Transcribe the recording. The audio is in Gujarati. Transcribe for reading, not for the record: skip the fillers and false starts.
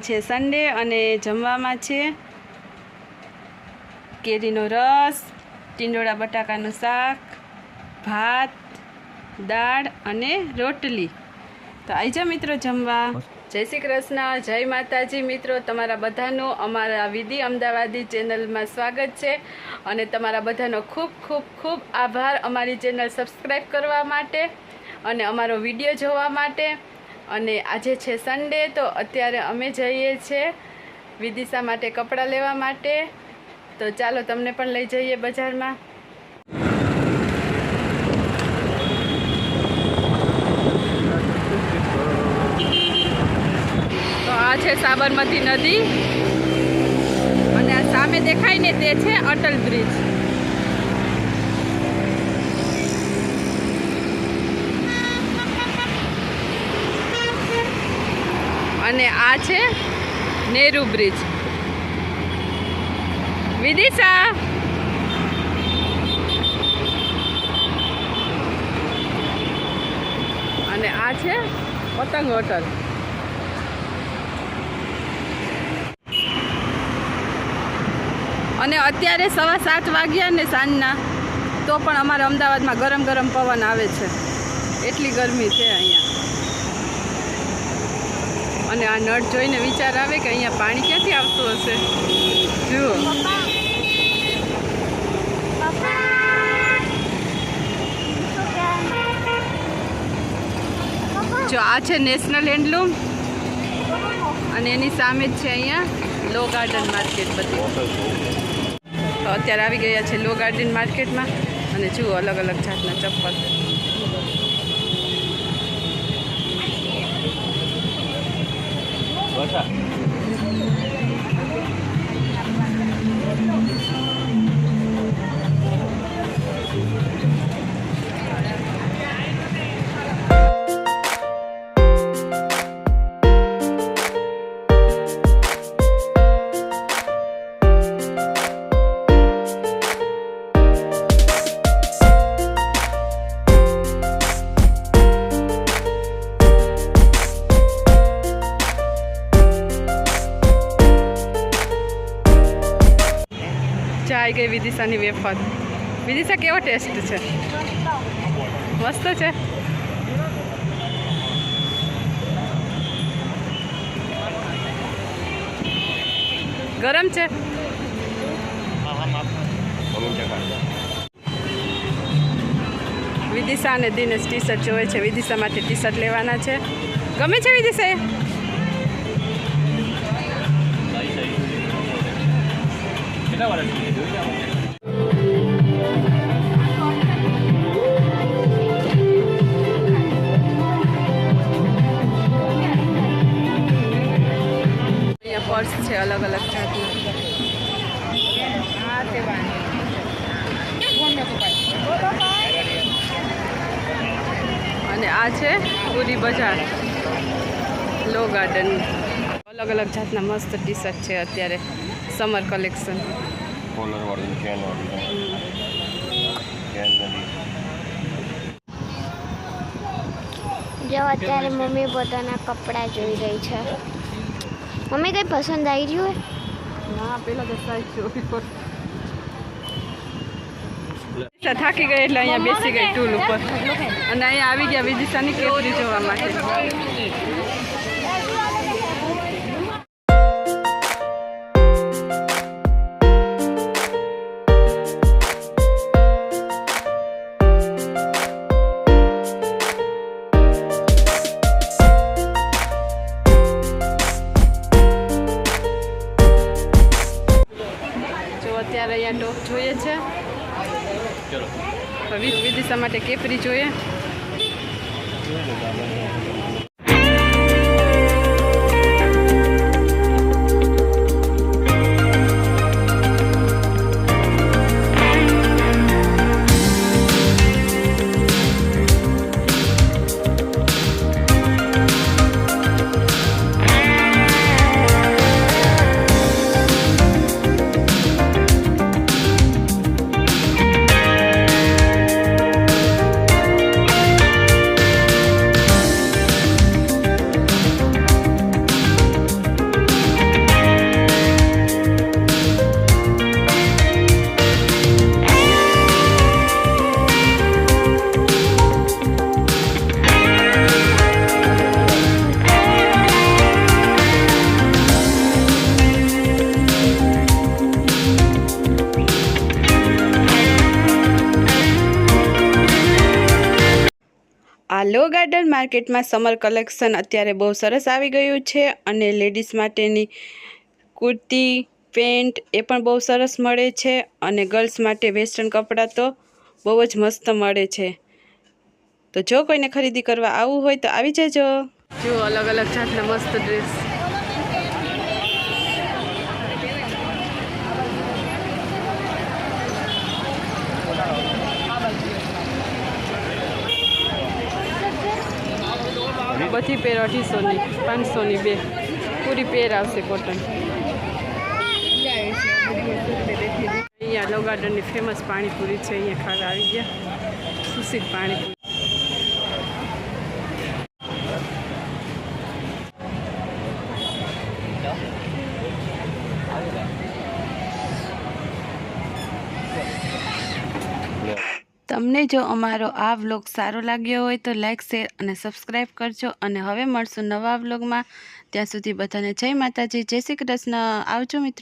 છે સન્ડે અને જમવામાં છે કેરીનો રસ, ટીંડોળા બટાકાનું શાક, ભાત, દાળ અને રોટલી. તો આવી જાઓ મિત્રો જમવા. જય શ્રી કૃષ્ણ, જય માતાજી. મિત્રો તમારા બધાનું અમારા વિધિ અમદાવાદી ચેનલમાં સ્વાગત છે અને તમારા બધાનો ખૂબ ખૂબ ખૂબ આભાર અમારી ચેનલ સબસ્ક્રાઈબ કરવા માટે અને અમારો વિડીયો જોવા માટે. અને આજે છે સન્ડે, તો અત્યારે અમે જઈએ છીએ વિદિશા માટે કપડાં લેવા માટે. તો ચાલો તમને પણ લઈ જઈએ બજારમાં. તો આ છે સાબરમતી નદી અને આ સામે દેખાય ને તે છે અટલ બ્રિજ. અને આ છે નેહરુ બ્રિજ. વિદિશા અને આ છે પતંગ હોટલ. અને અત્યારે 7:15 વાગ્યા ને સાંજના, તો પણ અમારા અમદાવાદમાં ગરમ ગરમ પવન આવે છે, એટલી ગરમી છે અહીંયા. અને આ નળ જોઈને વિચાર આવે કે અહીંયા પાણી ક્યાંથી આવતું હશે. જુઓ, જો આ છે નેશનલ હેન્ડલૂમ અને એની સામે જ છે અહીંયા લો ગાર્ડન માર્કેટ. બધી તો અત્યારે આવી ગયા છે લો ગાર્ડન માર્કેટમાં અને જુઓ અલગ અલગ જાતના ચપ્પલ. આવી ગઈ વિદિશાની વેફર. વિદિશા, કેવો ટેસ્ટ છે? મસ્ત છે. ગરમ છે. વિદિશા અને દિનેશ ટી શર્ટ જોવે છે. વિદિશા માટે ટી શર્ટ લેવાના છે. ગમે છે વિદિશા? પર્સ છે અલગ અલગ જાતના. અને આ છે પૂરી બજાર લો ગાર્ડન. અલગ અલગ જાતના મસ્ત ટી શર્ટ છે અત્યારે, સમર કલેક્શન. જો અત્યારે મમ્મી પોતાના કપડાં જોઈ રહી છે. મમ્મી કઈ પસંદ આવી રહ્યું હોય? ના, પેલા તો સાઈઝ જોવી પડે. થાકી ગઈ એટલે અહીંયા બેસી ગઈ ટૂલ ઉપર અને અહીંયા આવી ગયા વિદિશાની કેપરી જોવા માટે. અત્યારે અહીંયા ટોપ જોઈએ છે, વિદિશા માટે કેપરી જોઈએ. આ લો ગાર્ડન માર્કેટમાં સમર કલેક્શન અત્યારે બહુ સરસ આવી ગયું છે અને લેડીઝ માટેની કુર્તી પેન્ટ એ પણ બહુ સરસ મળે છે અને ગર્લ્સ માટે વેસ્ટર્ન કપડાં તો બહુ જ મસ્ત મળે છે. તો જો કોઈને ખરીદી કરવા આવવું હોય તો આવી જજો. જો અલગ અલગ જાતના મસ્ત ડ્રેસ. બધી પેર 250ની 500ની બે પૂરી પેર આવશે કોટન. અહીંયા લો ગાર્ડનની ફેમસ પાણીપુરી છે. અહીંયા ખાવા આવી ગયા સુશીલ પાણીપુરી. તમને જો અમારો આ વ્લોગ સારો લાગ્યો હોય તો લાઈક શેર અને સબસ્ક્રાઈબ કરજો અને હવે મળશું નવા વ્લોગમાં. ત્યાં સુધી બધાને જય માતાજી, જય શ્રી કૃષ્ણ. આવજો મિત્રો.